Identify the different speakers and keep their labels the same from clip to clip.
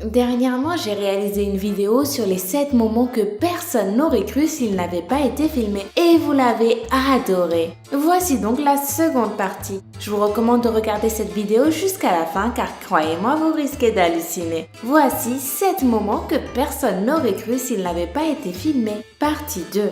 Speaker 1: Dernièrement, j'ai réalisé une vidéo sur les 7 moments que personne n'aurait cru s'ils n'avaient pas été filmés et vous l'avez adoré. Voici donc la seconde partie. Je vous recommande de regarder cette vidéo jusqu'à la fin car croyez-moi, vous risquez d'halluciner. Voici 7 moments que personne n'aurait cru s'ils n'avaient pas été filmés. Partie 2.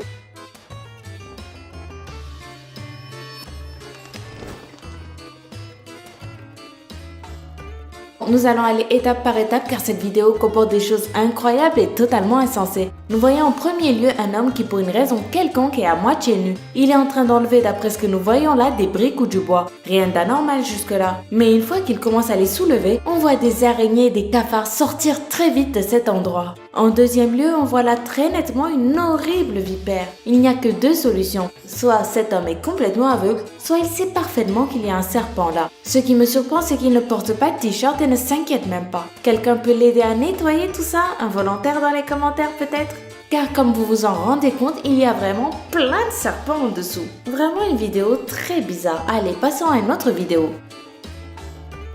Speaker 1: Nous allons aller étape par étape car cette vidéo comporte des choses incroyables et totalement insensées. Nous voyons en premier lieu un homme qui pour une raison quelconque est à moitié nu. Il est en train d'enlever d'après ce que nous voyons là des briques ou du bois. Rien d'anormal jusque-là. Mais une fois qu'il commence à les soulever, on voit des araignées et des cafards sortir très vite de cet endroit. En deuxième lieu, on voit là très nettement une horrible vipère. Il n'y a que 2 solutions. Soit cet homme est complètement aveugle, soit il sait parfaitement qu'il y a un serpent là. Ce qui me surprend, c'est qu'il ne porte pas de t-shirt et ne s'inquiète même pas. Quelqu'un peut l'aider à nettoyer tout ça? Un volontaire dans les commentaires peut-être? Car comme vous vous en rendez compte, il y a vraiment plein de serpents en dessous. Vraiment une vidéo très bizarre. Allez, passons à une autre vidéo.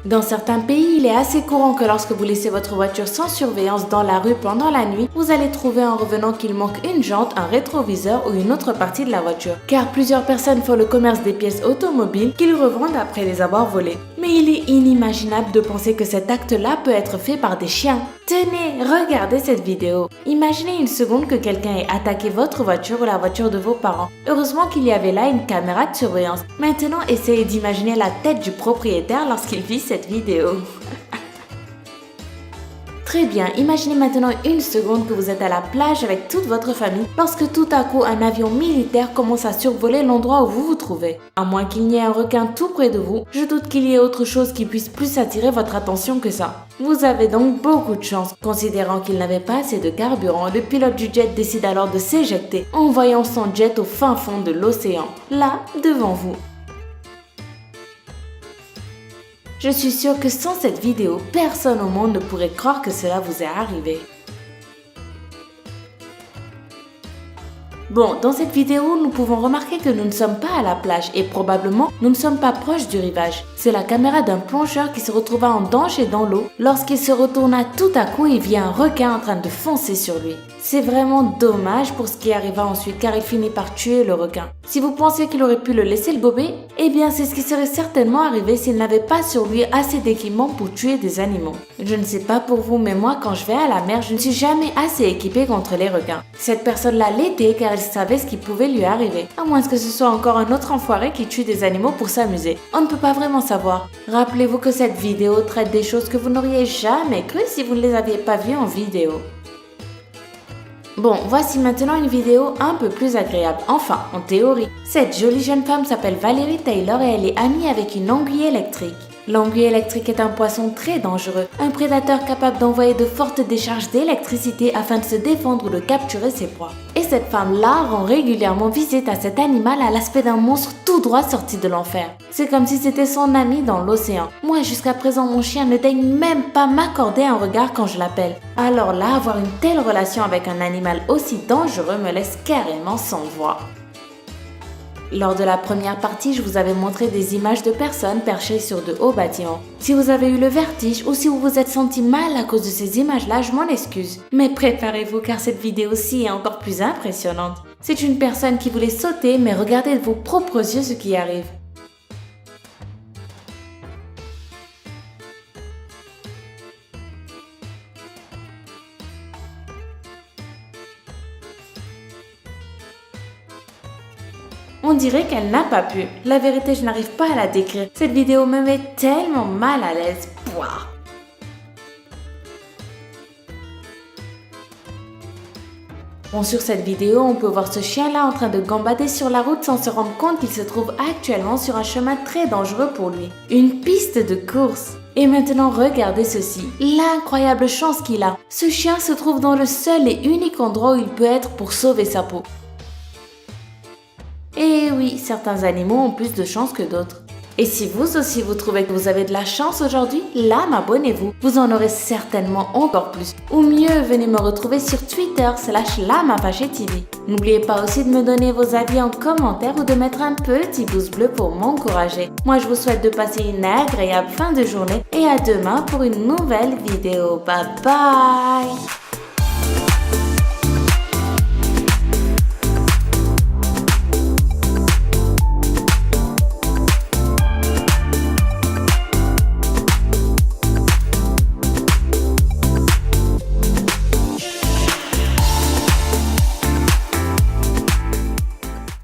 Speaker 1: Dans certains pays, il est assez courant que lorsque vous laissez votre voiture sans surveillance dans la rue pendant la nuit, vous allez trouver en revenant qu'il manque une jante, un rétroviseur ou une autre partie de la voiture. Car plusieurs personnes font le commerce des pièces automobiles qu'ils revendent après les avoir volées. Mais il est inimaginable de penser que cet acte-là peut être fait par des chiens. Tenez, regardez cette vidéo. Imaginez une seconde que quelqu'un ait attaqué votre voiture ou la voiture de vos parents. Heureusement qu'il y avait là une caméra de surveillance. Maintenant, essayez d'imaginer la tête du propriétaire lorsqu'il vit cette vidéo. Très bien, imaginez maintenant une seconde que vous êtes à la plage avec toute votre famille lorsque tout à coup un avion militaire commence à survoler l'endroit où vous vous trouvez. À moins qu'il n'y ait un requin tout près de vous, je doute qu'il y ait autre chose qui puisse plus attirer votre attention que ça. Vous avez donc beaucoup de chance. Considérant qu'il n'avait pas assez de carburant, le pilote du jet décide alors de s'éjecter en envoyant son jet au fin fond de l'océan, là devant vous. Je suis sûre que sans cette vidéo, personne au monde ne pourrait croire que cela vous est arrivé. Bon, dans cette vidéo, nous pouvons remarquer que nous ne sommes pas à la plage et probablement nous ne sommes pas proches du rivage. C'est la caméra d'un plongeur qui se retrouva en danger dans l'eau lorsqu'il se retourna tout à coup et vit un requin en train de foncer sur lui. C'est vraiment dommage pour ce qui arriva ensuite car il finit par tuer le requin. Si vous pensez qu'il aurait pu le laisser le gober, eh bien c'est ce qui serait certainement arrivé s'il n'avait pas sur lui assez d'équipement pour tuer des animaux. Je ne sais pas pour vous, mais moi quand je vais à la mer, je ne suis jamais assez équipée contre les requins. Cette personne-là l'était car elle savait ce qui pouvait lui arriver. À moins que ce soit encore un autre enfoiré qui tue des animaux pour s'amuser. On ne peut pas vraiment savoir. Rappelez-vous que cette vidéo traite des choses que vous n'auriez jamais cru si vous ne les aviez pas vues en vidéo. Bon, voici maintenant une vidéo un peu plus agréable, enfin, en théorie. Cette jolie jeune femme s'appelle Valerie Taylor et elle est amie avec une anguille électrique. L'anguille électrique est un poisson très dangereux, un prédateur capable d'envoyer de fortes décharges d'électricité afin de se défendre ou de capturer ses proies. Et cette femme-là rend régulièrement visite à cet animal à l'aspect d'un monstre tout droit sorti de l'enfer. C'est comme si c'était son ami dans l'océan. Moi, jusqu'à présent, mon chien ne daigne même pas m'accorder un regard quand je l'appelle. Alors là, avoir une telle relation avec un animal aussi dangereux me laisse carrément sans voix. Lors de la première partie, je vous avais montré des images de personnes perchées sur de hauts bâtiments. Si vous avez eu le vertige ou si vous vous êtes senti mal à cause de ces images-là, je m'en excuse. Mais préparez-vous car cette vidéo-ci est encore plus impressionnante. C'est une personne qui voulait sauter, mais regardez de vos propres yeux ce qui arrive. On dirait qu'elle n'a pas pu. La vérité, je n'arrive pas à la décrire. Cette vidéo me met tellement mal à l'aise. Pouah. Bon, sur cette vidéo, on peut voir ce chien-là en train de gambader sur la route sans se rendre compte qu'il se trouve actuellement sur un chemin très dangereux pour lui. Une piste de course. Et maintenant, regardez ceci. L'incroyable chance qu'il a. Ce chien se trouve dans le seul et unique endroit où il peut être pour sauver sa peau. Et oui, certains animaux ont plus de chance que d'autres. Et si vous aussi vous trouvez que vous avez de la chance aujourd'hui, là, abonnez-vous. Vous en aurez certainement encore plus. Ou mieux, venez me retrouver sur Twitter /LamaFâchée-TV. N'oubliez pas aussi de me donner vos avis en commentaire ou de mettre un petit pouce bleu pour m'encourager. Moi, je vous souhaite de passer une agréable fin de journée et à demain pour une nouvelle vidéo. Bye bye!